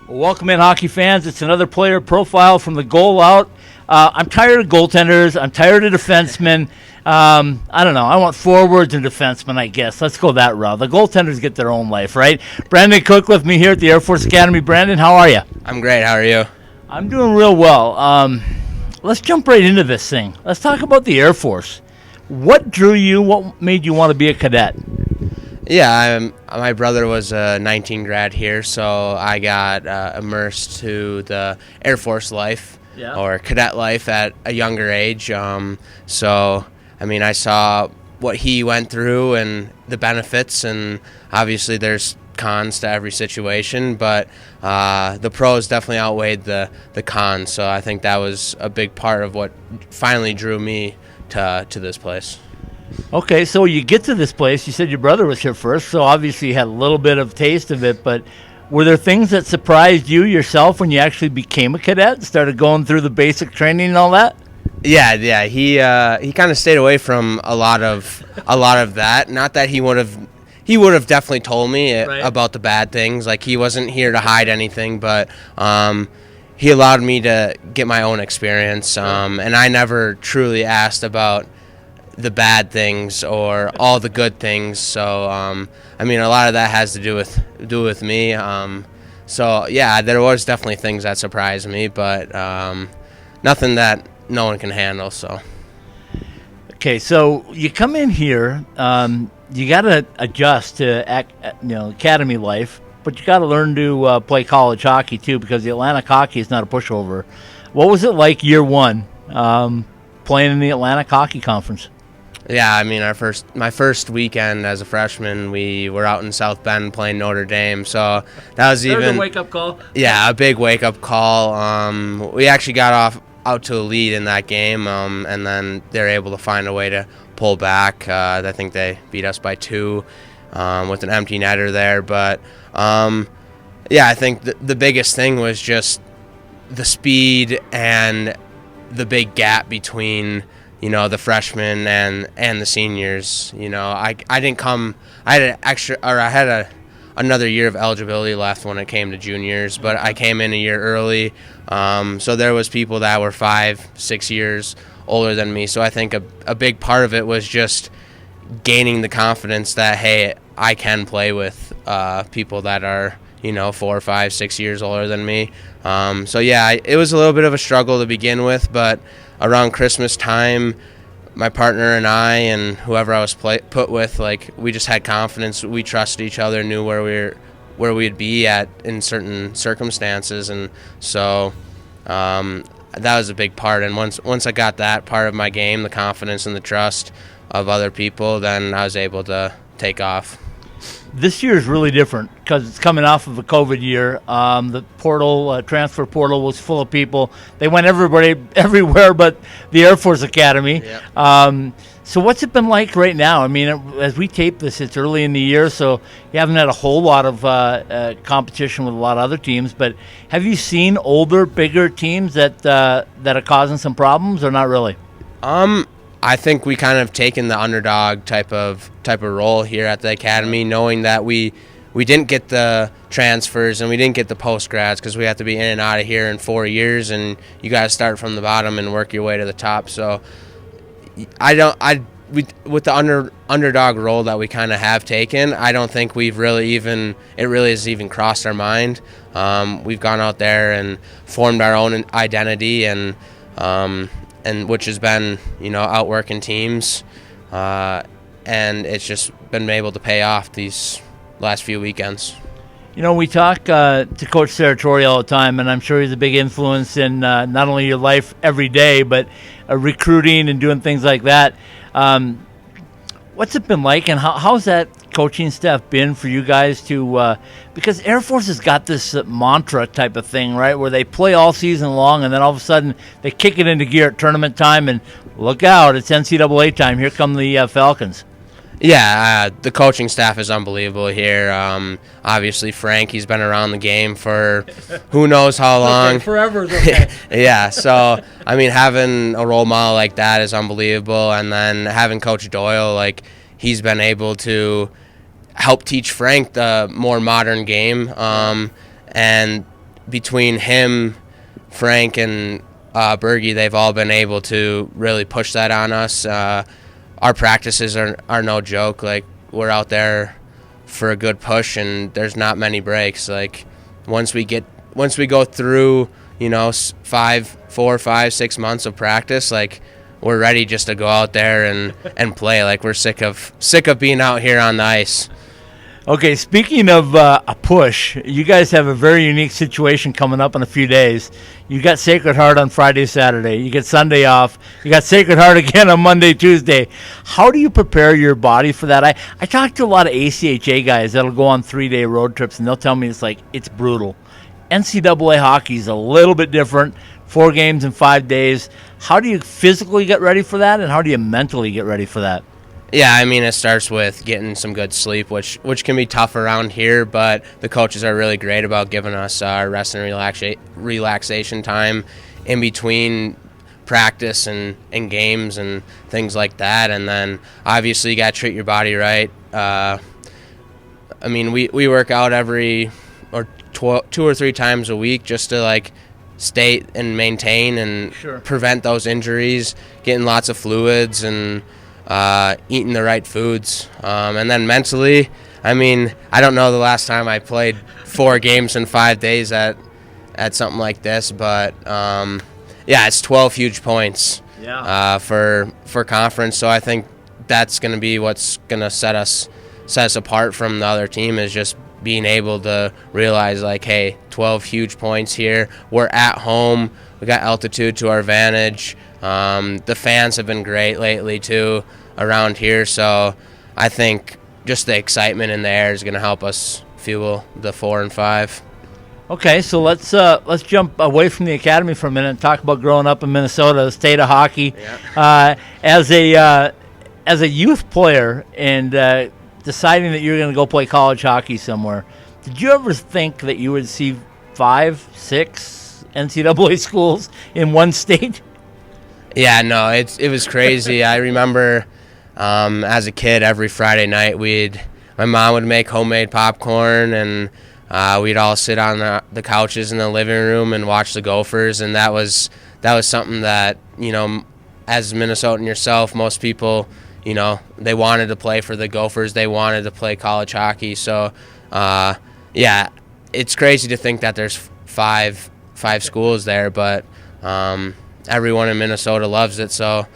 Welcome in, hockey fans. It's another player profile from the goal out. I'm tired of goaltenders. I'm tired of defensemen. I don't know. I want forwards and defensemen, I guess. Let's go that route. The goaltenders get their own life, right? Brandon Koch with me here at the Air Force Academy. Brandon, how are you? I'm great. How are you? I'm doing real well. Let's jump right into this thing. Let's talk about the Air Force. What drew you? What made you want to be a cadet? Yeah, my brother was a 19 grad here, so I got immersed to the Air Force life or cadet life at a younger age. So, I mean, I saw what he went through and the benefits, and obviously there's cons to every situation, but the pros definitely outweighed the cons. So I think that was a big part of what finally drew me to this place. Okay, so you get to this place. You said your brother was here first, so obviously you had a little bit of taste of it, but were there things that surprised you yourself when you actually became a cadet, started going through the basic training and all that? Yeah. He kind of stayed away from a lot of that. Not that he would have definitely told me about the bad things. Like, he wasn't here to hide anything, but he allowed me to get my own experience, and I never truly asked about the bad things or all the good things. So I mean, a lot of that has to do with me. So yeah, there was definitely things that surprised me, but nothing that no one can handle. So okay, so you come in here, you got to adjust to academy life, but you got to learn to play college hockey too, because the Atlantic hockey is not a pushover. What was it like year one playing in the Atlantic Hockey Conference? Yeah, I mean, my first weekend as a freshman, we were out in South Bend playing Notre Dame, so that was a wake-up call. Yeah, a big wake-up call. We actually got out to a lead in that game, and then they were able to find a way to pull back. I think they beat us by 2 with an empty netter there, but yeah, I think the biggest thing was just the speed and the big gap between the freshmen and the seniors. I didn't come. I had another year of eligibility left when it came to juniors, but I came in a year early. So there was people that were 5-6 years older than me. So I think a big part of it was just gaining the confidence that, hey, I can play with people that are 4, 5, 6 years older than me. So yeah, it was a little bit of a struggle to begin with, but around Christmas time, my partner and I and whoever I was put with, we just had confidence. We trusted each other, knew where we'd be at in certain circumstances, and so that was a big part. And once I got that part of my game, the confidence and the trust of other people, then I was able to take off. This year is really different because it's coming off of a COVID year. The transfer portal was full of people. They went everywhere but the Air Force Academy. Yep. So what's it been like right now? I mean, as we tape this, it's early in the year, so you haven't had a whole lot of competition with a lot of other teams. But have you seen older, bigger teams that are causing some problems, or not really? I think we kind of taken the underdog type of role here at the academy, knowing that we didn't get the transfers and we didn't get the post grads because we have to be in and out of here in 4 years, and you got to start from the bottom and work your way to the top. So with the underdog role that we kind of have taken, I don't think it really has even crossed our mind. We've gone out there and formed our own identity, and which has been, outworking teams, and it's just been able to pay off these last few weekends. We talk to Coach Sartori all the time, and I'm sure he's a big influence in not only your life every day, but recruiting and doing things like that. What's it been like, and how's that coaching staff been for you guys to because Air Force has got this mantra type of thing, right, where they play all season long, and then all of a sudden they kick it into gear at tournament time, and look out, it's NCAA time. Here come the Falcons. Yeah, the coaching staff is unbelievable here. Obviously, Frank, he's been around the game for who knows how long. Okay, forever is okay. Yeah, so, I mean, having a role model like that is unbelievable. And then having Coach Doyle, he's been able to help teach Frank the more modern game. And between him, Frank, and Bergie, they've all been able to really push that on us. Our practices are no joke. Like, we're out there for a good push, and there's not many breaks. Like, once we go through, 4, 5, 6 months of practice, like, we're ready just to go out there and play. Like, we're sick of being out here on the ice. Okay, speaking of a push, you guys have a very unique situation coming up in a few days. You got Sacred Heart on Friday, Saturday. You get Sunday off. You got Sacred Heart again on Monday, Tuesday. How do you prepare your body for that? I talk to a lot of ACHA guys that'll go on 3-day road trips, and they'll tell me it's brutal. NCAA hockey is a little bit different, 4 games in 5 days. How do you physically get ready for that, and how do you mentally get ready for that? Yeah, I mean, it starts with getting some good sleep, which can be tough around here, but the coaches are really great about giving us rest and relaxation time in between practice and games and things like that. And then obviously you got to treat your body right. I mean, we work out every 2 or 3 times a week just to stay and maintain and prevent those injuries, getting lots of fluids and eating the right foods. And then mentally, I mean, I don't know the last time I played 4 games in 5 days at something like this, but yeah, it's 12 huge points for conference. So I think that's going to be what's going to set us apart from the other team, is just being able to realize, hey, 12 huge points here. We're at home. We got altitude to our advantage. The fans have been great lately too around here, so I think just the excitement in the air is going to help us fuel the 4 and 5. Okay, so let's jump away from the academy for a minute and talk about growing up in Minnesota, the state of hockey. Yeah. As a youth player and deciding that you're going to go play college hockey somewhere, did you ever think that you would see 5, 6 NCAA schools in one state? Yeah, no, it was crazy. I remember as a kid, every Friday night, my mom would make homemade popcorn, and we'd all sit on the couches in the living room and watch the Gophers, and that was something that, as a Minnesotan yourself, most people, they wanted to play for the Gophers. They wanted to play college hockey. So, yeah, it's crazy to think that there's five schools there, but everyone in Minnesota loves it, so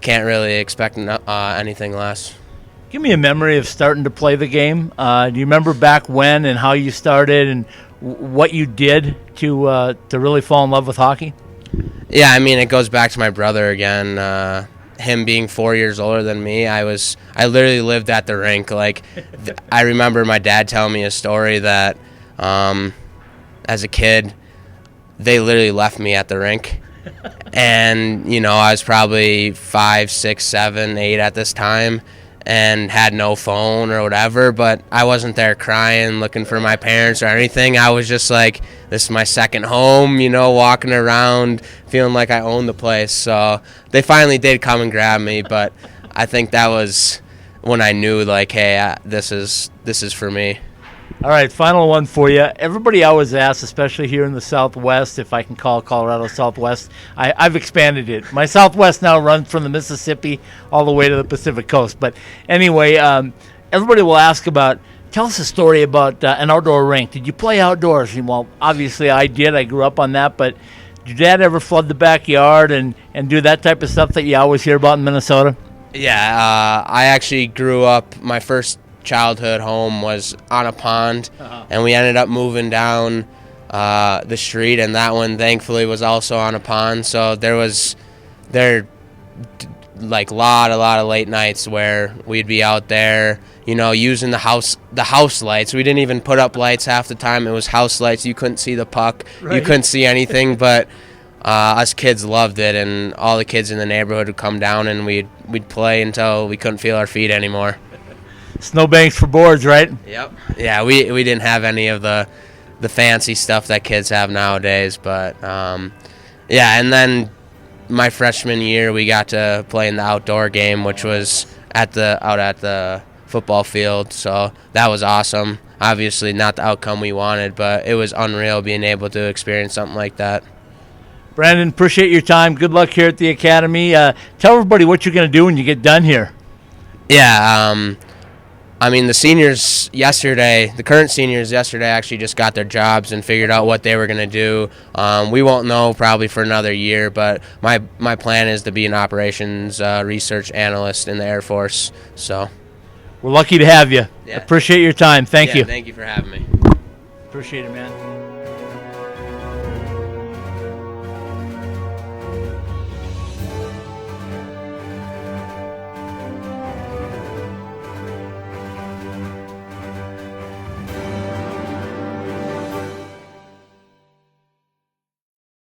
can't really expect anything less. Give me a memory of starting to play the game. Do you remember back when and how you started and what you did to really fall in love with hockey? Yeah, I mean, it goes back to my brother again. Him being 4 years older than me, I literally lived at the rink. I remember my dad telling me a story that as a kid, they literally left me at the rink. And, I was probably 5, 6, 7, 8 at this time and had no phone or whatever, but I wasn't there crying, looking for my parents or anything. I was just like, this is my second home, walking around, feeling like I owned the place. So they finally did come and grab me, but I think that was when I knew, hey, this is for me. All right, final one for you. Everybody always asks, especially here in the Southwest, if I can call Colorado Southwest. I've expanded it. My Southwest now runs from the Mississippi all the way to the Pacific Coast. But anyway, everybody will ask tell us a story about an outdoor rink. Did you play outdoors? Well, obviously I did. I grew up on that. But did your dad ever flood the backyard and do that type of stuff that you always hear about in Minnesota? Yeah, I actually grew up, my first childhood home was on a pond, and we ended up moving down the street, and that one thankfully was also on a pond. So there a lot of late nights where we'd be out there, using the house lights. We didn't even put up lights half the time. It was house lights. You couldn't see the puck. Right. You couldn't see anything, but us kids loved it, and all the kids in the neighborhood would come down, and we'd play until we couldn't feel our feet anymore. Snowbanks for boards, right? Yep. Yeah, we didn't have any of the fancy stuff that kids have nowadays, but yeah. And then my freshman year, we got to play in the outdoor game, which was out at the football field. So that was awesome. obviously not the outcome we wanted, but it was unreal being able to experience something like that. Brandon, appreciate your time. Good luck here at the Academy. Tell everybody what you're going to do when you get done here. Yeah, I mean, the seniors yesterday, the current seniors yesterday actually just got their jobs and figured out what they were going to do. We won't know probably for another year, but my plan is to be an operations research analyst in the Air Force. So we're lucky to have you. Yeah. Appreciate your time. Thank you. Thank you for having me. Appreciate it, man.